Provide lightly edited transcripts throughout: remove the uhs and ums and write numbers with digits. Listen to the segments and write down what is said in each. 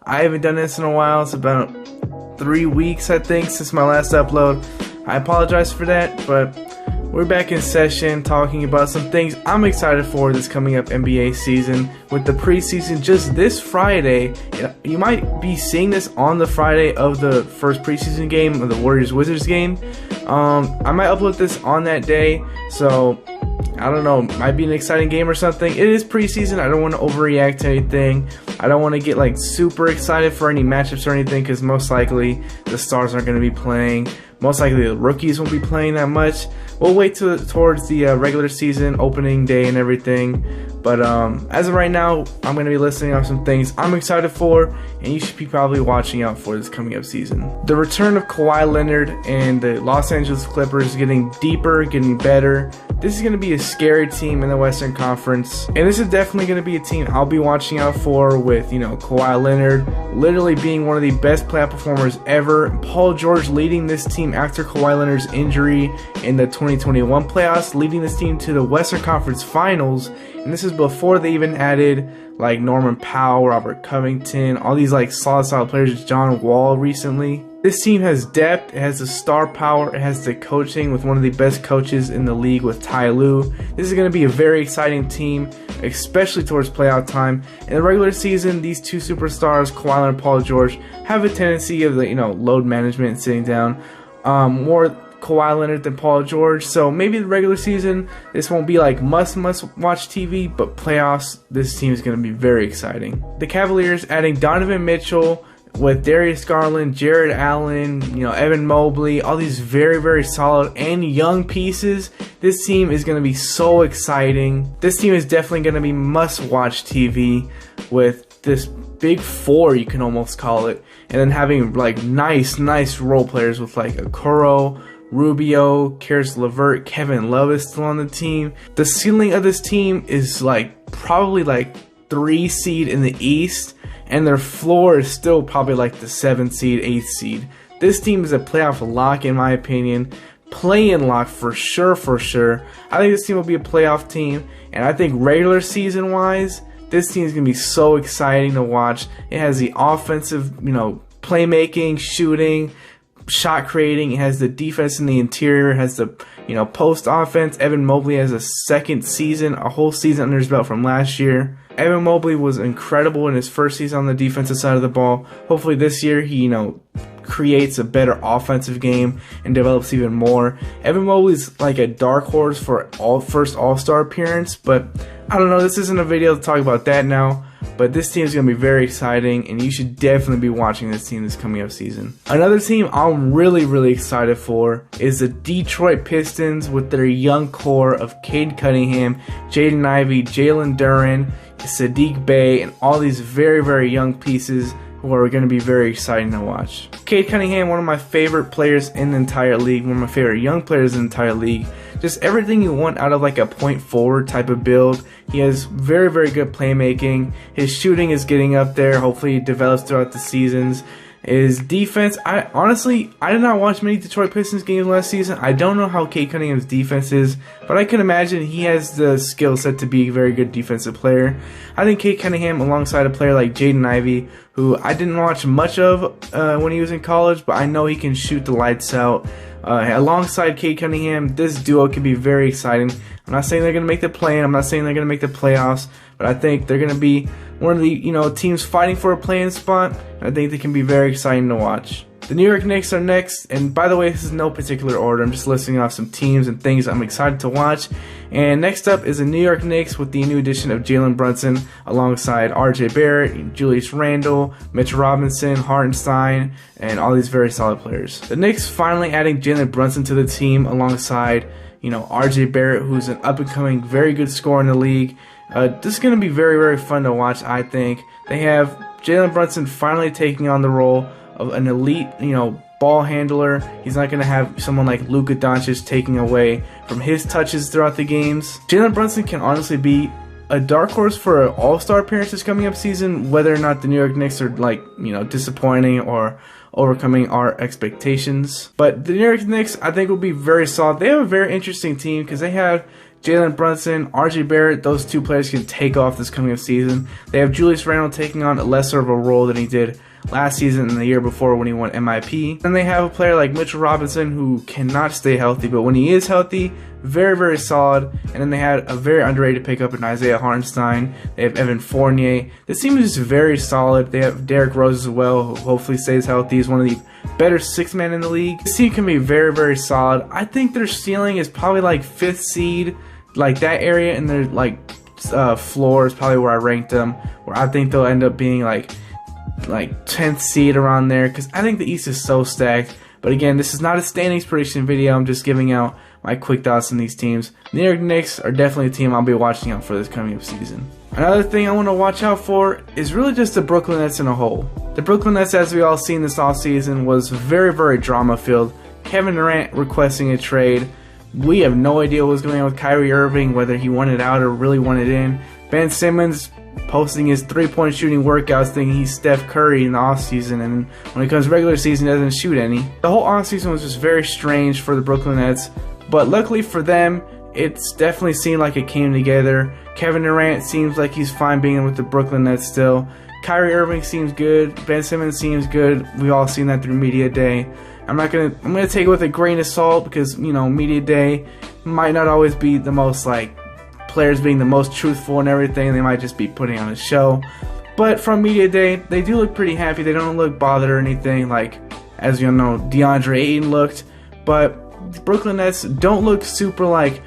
I haven't done this in a while. It's about 3 weeks, I think, since my last upload. I apologize for that, but we're back in session talking about some things I'm excited for this coming up NBA season with the preseason just this Friday. You might be seeing this on the Friday of the first preseason game of the Warriors-Wizards game. I might upload this on that day, so I don't know, might be an exciting game or something. It is preseason. I don't want to overreact to anything. I don't want to get like super excited for any matchups or anything, because most likely the stars aren't going to be playing. Most likely the rookies won't be playing that much. We'll wait towards the regular season opening day and everything. But as of right now, I'm going to be listing off some things I'm excited for, and you should be probably watching out for this coming up season. The return of Kawhi Leonard and the Los Angeles Clippers getting deeper, getting better. This is going to be a scary team in the Western Conference, and this is definitely going to be a team I'll be watching out for with, you know, Kawhi Leonard literally being one of the best playoff performers ever. Paul George leading this team after Kawhi Leonard's injury in the 2021 playoffs, leading this team to the Western Conference Finals, and this is before they even added like Norman Powell, Robert Covington, all these like solid players, John Wall recently. This team has depth, it has the star power, it has the coaching with one of the best coaches in the league with Ty Lue. This is going to be a very exciting team, especially towards playoff time. In the regular season, these two superstars, Kawhi Leonard and Paul George, have a tendency of load management and sitting down. More Kawhi Leonard than Paul George, so maybe the regular season this won't be like must watch TV, but playoffs, this team is going to be very exciting. The Cavaliers adding Donovan Mitchell with Darius Garland, Jared Allen, Evan Mobley, all these very solid and young pieces. This team is going to be so exciting. This team is definitely going to be must-watch TV with this big four, you can almost call it, and then having like nice role players with like Okoro, Rubio, Karis LeVert, Kevin Love is still on the team. The ceiling of this team is probably 3 seed in the East, and their floor is still probably like the 7th seed, 8th seed. This team is a playoff lock in my opinion. Play-in lock for sure. I think this team will be a playoff team, and I think regular season wise, this team is going to be so exciting to watch. It has the offensive, playmaking, shooting, shot creating. It has the defense in the interior. It has the post offense. Evan Mobley has a whole season under his belt from last year. Evan Mobley was incredible in his first season on the defensive side of the ball. Hopefully this year he creates a better offensive game and develops even more. Evan Mobley's like a dark horse for first All-Star appearance, but I don't know, this isn't a video to talk about that now. But this team is going to be very exciting, and you should definitely be watching this team this coming up season. Another team I'm really excited for is the Detroit Pistons with their young core of Cade Cunningham, Jaden Ivey, Jalen Duren, Sadiq Bey, and all these very young pieces who are going to be very exciting to watch. Cade Cunningham, one of my favorite players in the entire league, one of my favorite young players in the entire league. Just everything you want out of like a point forward type of build. He has very good playmaking. His shooting is getting up there. Hopefully it develops throughout the seasons. His defense, I did not watch many Detroit Pistons games last season. I don't know how Cade Cunningham's defense is, but I can imagine he has the skill set to be a very good defensive player. I think Cade Cunningham, alongside a player like Jaden Ivey, who I didn't watch much of when he was in college, but I know he can shoot the lights out. Alongside Cade Cunningham, this duo can be very exciting. I'm not saying they're going to make the play-in. I'm not saying they're going to make the playoffs, but I think they're going to be one of the teams fighting for a play-in spot. I think they can be very exciting to watch. The New York Knicks are next, and by the way, this is no particular order. I'm just listing off some teams and things I'm excited to watch. And next up is the New York Knicks with the new addition of Jalen Brunson alongside RJ Barrett, Julius Randle, Mitch Robinson, Hartenstein, and all these very solid players. The Knicks finally adding Jalen Brunson to the team alongside RJ Barrett, who's an up-and-coming, very good scorer in the league. This is going to be very fun to watch, I think. They have Jalen Brunson finally taking on the role of an elite, ball handler. He's not going to have someone like Luka Doncic taking away from his touches throughout the games. Jalen Brunson can honestly be a dark horse for an all-star appearances coming up season, whether or not the New York Knicks are disappointing or overcoming our expectations. But the New York Knicks, I think, will be very solid. They have a very interesting team because they have Jalen Brunson, RJ Barrett, those two players can take off this coming up season. They have Julius Randle taking on a lesser of a role than he did last season and the year before when he won MIP. Then they have a player like Mitchell Robinson who cannot stay healthy, but when he is healthy, very, very solid. And then they had a very underrated pickup in Isaiah Hartenstein. They have Evan Fournier. This team is just very solid. They have Derrick Rose as well, who hopefully stays healthy. He's one of the better six men in the league. This team can be very, very solid. I think their ceiling is probably like 5th seed, like that area, and their like floor is probably where I ranked them, where I think they'll end up being like 10th seed around there, because I think the East is so stacked. But again, this is not a standings prediction video. I'm just giving out my quick thoughts on these teams. New York Knicks are definitely a team I'll be watching out for this coming up season. Another thing I want to watch out for is really just the Brooklyn Nets in a whole. The Brooklyn Nets, as we all seen this offseason, was very, very drama-filled. Kevin Durant requesting a trade. We have no idea what was going on with Kyrie Irving, whether he wanted out or really wanted in. Ben Simmons posting his three-point shooting workouts thinking he's Steph Curry in the offseason, and when it comes to regular season, he doesn't shoot any. The whole offseason was just very strange for the Brooklyn Nets, but luckily for them, it's definitely seemed like it came together. Kevin Durant seems like he's fine being with the Brooklyn Nets still. Kyrie Irving seems good. Ben Simmons seems good. We've all seen that through Media Day. I'm gonna take it with a grain of salt because, you know, Media Day might not always be the most like players being the most truthful and everything. They might just be putting on a show. But from Media Day, they do look pretty happy. They don't look bothered or anything like, as you know, DeAndre Ayton looked. But the Brooklyn Nets don't look super like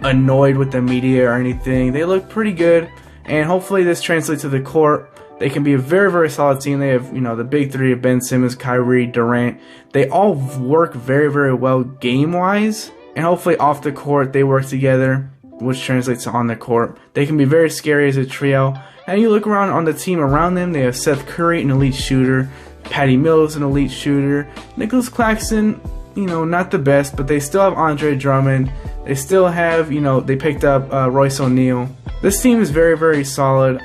annoyed with the media or anything. They look pretty good, and hopefully this translates to the court. They can be a very, very solid team. They have, you know, the big three of Ben Simmons, Kyrie, Durant. They all work very, very well game-wise, and hopefully off the court they work together, which translates to on the court. They can be very scary as a trio. And you look around on the team around them, they have Seth Curry, an elite shooter, Patty Mills, an elite shooter, Nicholas Claxton, you know, not the best, but they still have Andre Drummond. They still have, you know, they picked up Royce O'Neal. This team is very, very solid.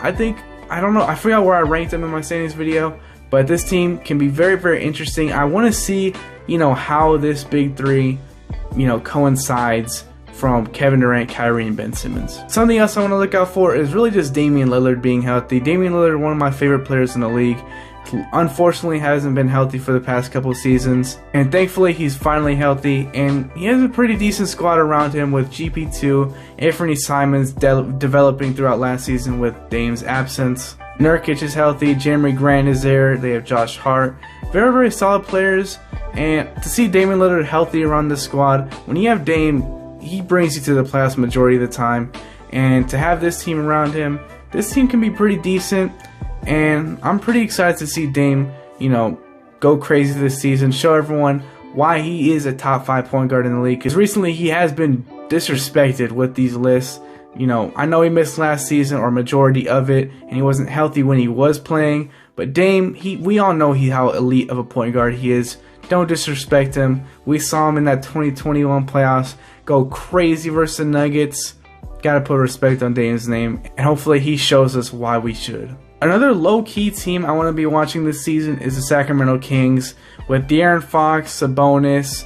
I don't know, I forgot where I ranked them in my standings video, but this team can be very, very interesting. I want to see, you know, how this big three, you know, coincides from Kevin Durant, Kyrie, and Ben Simmons. Something else I want to look out for is really just Damian Lillard being healthy. Damian Lillard, one of my favorite players in the league, unfortunately hasn't been healthy for the past couple seasons, and thankfully he's finally healthy, and he has a pretty decent squad around him with GP2, Anthony Simons developing throughout last season with Dame's absence. Nurkic is healthy, Jeremy Grant is there, they have Josh Hart. Very, very solid players, and to see Damian Lillard healthy around the squad, when you have Dame, he brings you to the playoffs majority of the time, and to have this team around him, this team can be pretty decent. And I'm pretty excited to see Dame, you know, go crazy this season, show everyone why he is a top 5 point guard in the league. Because recently he has been disrespected with these lists. You know, I know he missed last season or majority of it, and he wasn't healthy when he was playing. But Dame, we all know how elite of a point guard he is. Don't disrespect him. We saw him in that 2021 playoffs go crazy versus the Nuggets. Gotta put respect on Dame's name, and hopefully he shows us why we should. Another low-key team I want to be watching this season is the Sacramento Kings, with De'Aaron Fox, Sabonis,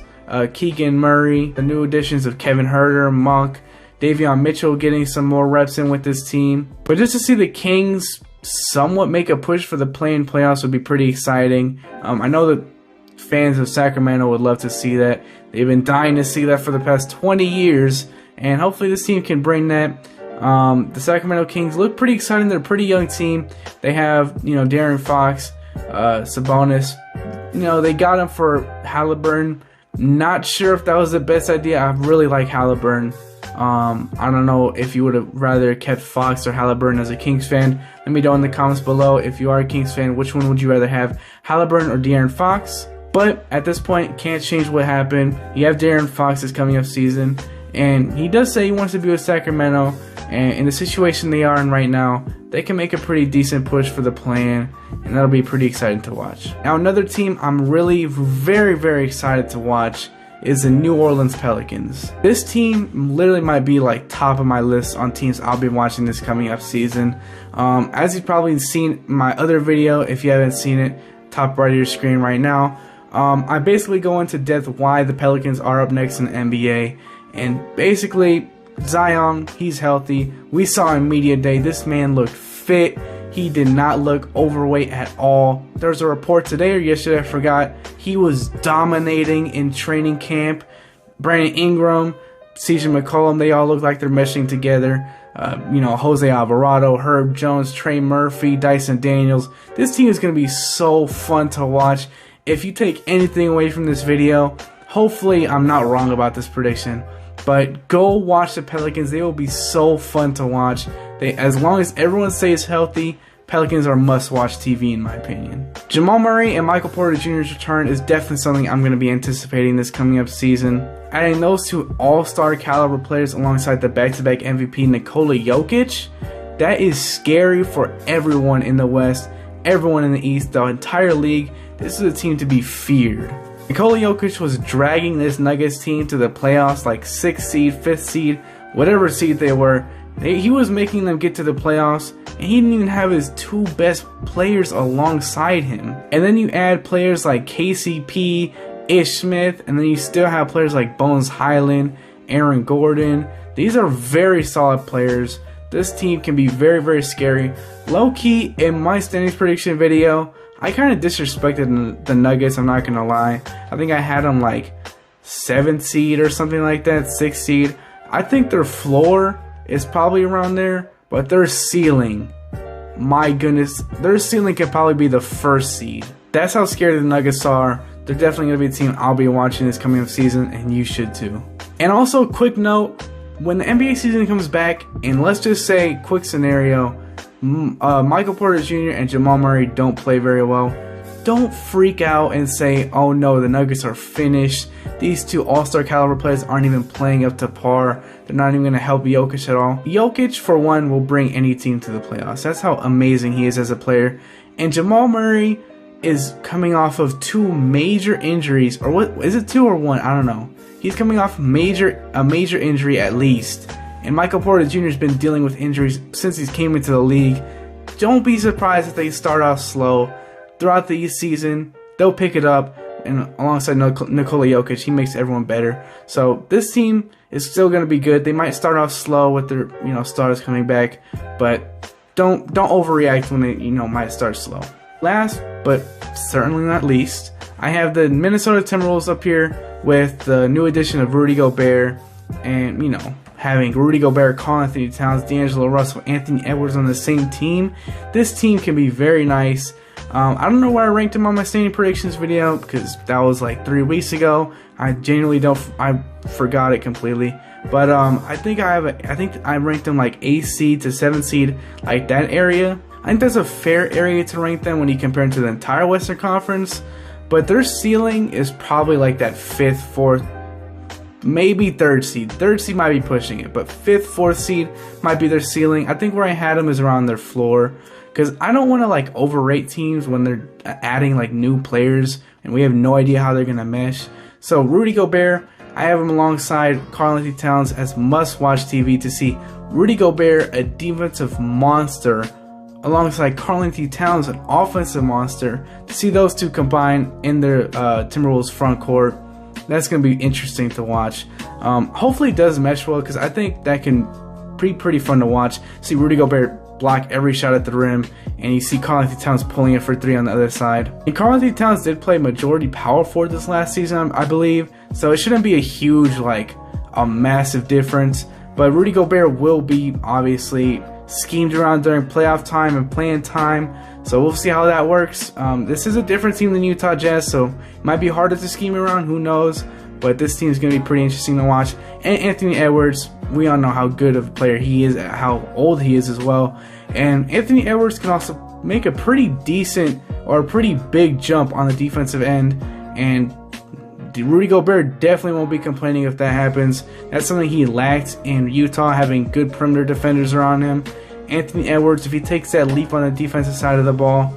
Keegan Murray, the new additions of Kevin Huerter, Monk, Davion Mitchell getting some more reps in with this team. But just to see the Kings somewhat make a push for the play-in playoffs would be pretty exciting. I know the fans of Sacramento would love to see that. They've been dying to see that for the past 20 years, and hopefully this team can bring that. The Sacramento Kings look pretty exciting. They're a pretty young team. They have, you know, De'Aaron Fox, Sabonis. You know, they got him for Halliburton. Not sure if that was the best idea. I really like Halliburton. I don't know if you would have rather kept Fox or Halliburton as a Kings fan. Let me know in the comments below. If you are a Kings fan, which one would you rather have, Halliburton or De'Aaron Fox? But at this point, can't change what happened. You have De'Aaron Fox this coming up season, and he does say he wants to be with Sacramento. And in the situation they are in right now, they can make a pretty decent push for the play-in, and that'll be pretty exciting to watch. Now, another team I'm really very, very excited to watch is the New Orleans Pelicans. This team literally might be like top of my list on teams I'll be watching this coming up season. As you've probably seen in my other video, if you haven't seen it, top right of your screen right now, I basically go into depth why the Pelicans are up next in the NBA, and basically Zion, he's healthy. We saw in media day, this man looked fit. He did not look overweight at all. There was a report today or yesterday, I forgot. He was dominating in training camp. Brandon Ingram, CJ McCollum, they all look like they're meshing together. Jose Alvarado, Herb Jones, Trey Murphy, Dyson Daniels. This team is going to be so fun to watch. If you take anything away from this video, hopefully I'm not wrong about this prediction, but go watch the Pelicans. They will be so fun to watch. As long as everyone stays healthy, Pelicans are must-watch TV in my opinion. Jamal Murray and Michael Porter Jr.'s return is definitely something I'm going to be anticipating this coming up season. Adding those two all-star caliber players alongside the back-to-back MVP Nikola Jokic, that is scary for everyone in the West, everyone in the East, the entire league. This is a team to be feared. Nikola Jokic was dragging this Nuggets team to the playoffs like 6th seed, 5th seed, whatever seed they were. He was making them get to the playoffs, and he didn't even have his two best players alongside him. And then you add players like KCP, Ish Smith, and then you still have players like Bones Highland, Aaron Gordon. These are very solid players. This team can be very, very scary. Low-key, in my standings prediction video, I kind of disrespected the Nuggets, I'm not going to lie. I think I had them like 7th seed or something like that, 6th seed. I think their floor is probably around there, but their ceiling, my goodness, their ceiling could probably be the 1st seed. That's how scared the Nuggets are. They're definitely going to be a team I'll be watching this coming up season, and you should too. And also, quick note, when the NBA season comes back, and let's just say, quick scenario, Michael Porter Jr. and Jamal Murray don't play very well, don't freak out and say, oh no, the Nuggets are finished. These two all-star caliber players aren't even playing up to par. They're not even going to help Jokic at all. Jokic, for one, will bring any team to the playoffs. That's how amazing he is as a player. And Jamal Murray is coming off of 2 major injuries, or what is it, 2 or 1? I don't know. He's coming off a major injury at least. And Michael Porter Jr. has been dealing with injuries since he came into the league. Don't be surprised if they start off slow. Throughout the season, they'll pick it up, and alongside Nikola Jokic, he makes everyone better. So this team is still going to be good. They might start off slow with their stars coming back, but don't overreact when they might start slow. Last but certainly not least, I have the Minnesota Timberwolves up here with the new addition of Rudy Gobert, and having Rudy Gobert, Karl-Anthony Towns, D'Angelo Russell, Anthony Edwards on the same team. This team can be very nice. I don't know where I ranked him on my standing predictions video because that was like 3 weeks ago. I genuinely I forgot it completely. But I think I ranked them like 8th seed to 7th seed, like that area. I think that's a fair area to rank them when you compare them to the entire Western Conference. But their ceiling is probably like that 5th, 4th, maybe 3rd seed. 3rd seed might be pushing it, but 5th, 4th seed might be their ceiling. I think where I had them is around their floor. Because I don't want to like overrate teams when they're adding like new players and we have no idea how they're going to mesh. So Rudy Gobert, I have him alongside Karl-Anthony Towns as must-watch TV to see Rudy Gobert, a defensive monster, alongside Karl-Anthony Towns, an offensive monster. To see those two combine in their Timberwolves front court, that's going to be interesting to watch. Hopefully it does mesh well because I think that can be pretty fun to watch. See Rudy Gobert block every shot at the rim, and you see Karl-Anthony Towns pulling it for 3 on the other side. And Karl-Anthony Towns did play majority power forward this last season, I believe, so it shouldn't be a huge, like, a massive difference. But Rudy Gobert will be, obviously, schemed around during playoff time and playing time, so we'll see how that works. This is a different team than Utah Jazz, so it might be harder to scheme around, who knows, but this team is going to be pretty interesting to watch. And Anthony Edwards, we all know how good of a player he is, how old he is as well. And Anthony Edwards can also make a pretty decent or a pretty big jump on the defensive end. And Rudy Gobert definitely won't be complaining if that happens. That's something he lacked in Utah, having good perimeter defenders around him. Anthony Edwards, if he takes that leap on the defensive side of the ball,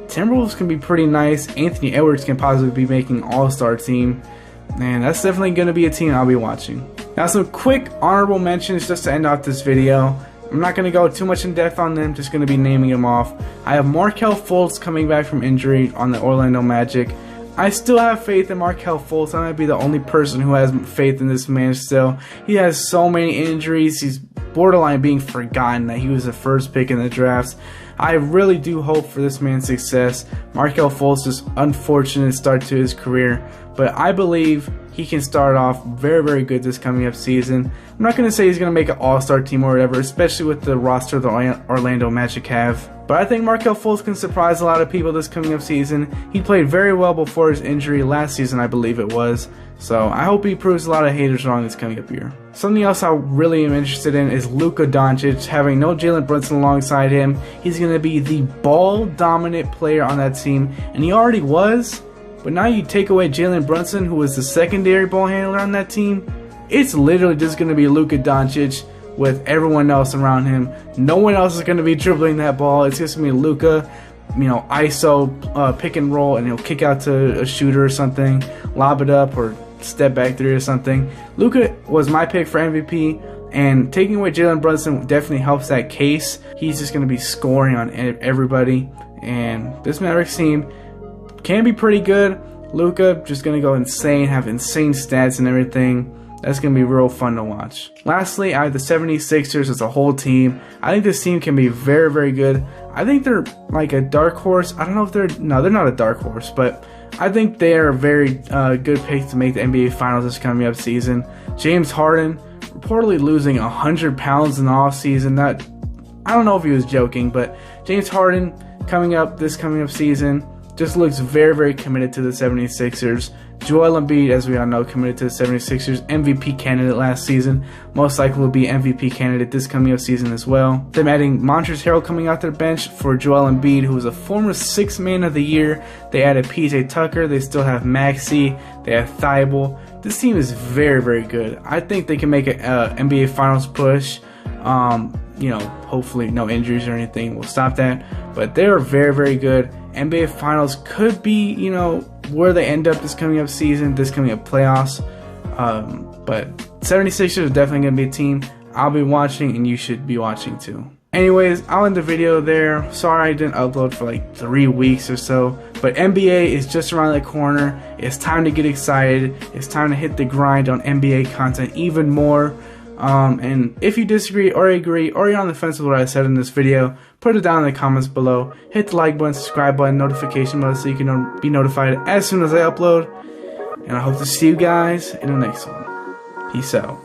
Timberwolves can be pretty nice. Anthony Edwards can possibly be making all-star team. And that's definitely going to be a team I'll be watching. Now some quick honorable mentions just to end off this video. I'm not going to go too much in depth on them, just going to be naming them off. I have Markelle Fultz coming back from injury on the Orlando Magic. I still have faith in Markelle Fultz. I might be the only person who has faith in this man still. He has so many injuries. He's borderline being forgotten that he was the first pick in the drafts. I really do hope for this man's success. Markelle Fultz, just unfortunate start to his career, but I believe he can start off very, very good this coming up season. I'm not going to say he's going to make an all-star team or whatever, especially with the roster the Orlando Magic have. But I think Markelle Fultz can surprise a lot of people this coming up season. He played very well before his injury last season, I believe it was. So I hope he proves a lot of haters wrong this coming up year. Something else I really am interested in is Luka Doncic. Having no Jalen Brunson alongside him, he's going to be the ball-dominant player on that team, and he already was. But now you take away Jalen Brunson, who was the secondary ball handler on that team, it's literally just going to be Luka Doncic with everyone else around him. No one else is going to be dribbling that ball. It's just going to be Luka, ISO, pick and roll, and he'll kick out to a shooter or something, lob it up, or step back three or something. Luka was my pick for MVP, and taking away Jalen Brunson definitely helps that case. He's just going to be scoring on everybody, and this Mavericks team can be pretty good. Luka just going to go insane, have insane stats and everything. That's going to be real fun to watch. Lastly, I have the 76ers as a whole team. I think this team can be very, very good. I think they're like a dark horse. I don't know if they're not a dark horse, but I think they are a very good pick to make the NBA Finals this coming up season. James Harden reportedly losing 100 pounds in the offseason. I don't know if he was joking, but James Harden coming up season just looks very, very committed to the 76ers. Joel Embiid, as we all know, committed to the 76ers. MVP candidate last season. Most likely will be MVP candidate this coming up season as well. Them adding Montrezl Harrell coming out their bench for Joel Embiid, who was a former 6th man of the year. They added PJ Tucker. They still have Maxey. They have Thibault. This team is very, very good. I think they can make an NBA Finals push. Hopefully no injuries or anything will stop that. But they're very, very good. NBA Finals could be, where they end up this coming up season, this coming up playoffs. But 76ers are definitely going to be a team I'll be watching, and you should be watching too. Anyways, I'll end the video there. Sorry I didn't upload for like 3 weeks or so. But NBA is just around the corner. It's time to get excited. It's time to hit the grind on NBA content even more. And if you disagree or agree, or you're on the fence with what I said in this video, put it down in the comments below. Hit the like button, subscribe button, notification button so you can be notified as soon as I upload. And I hope to see you guys in the next one. Peace out.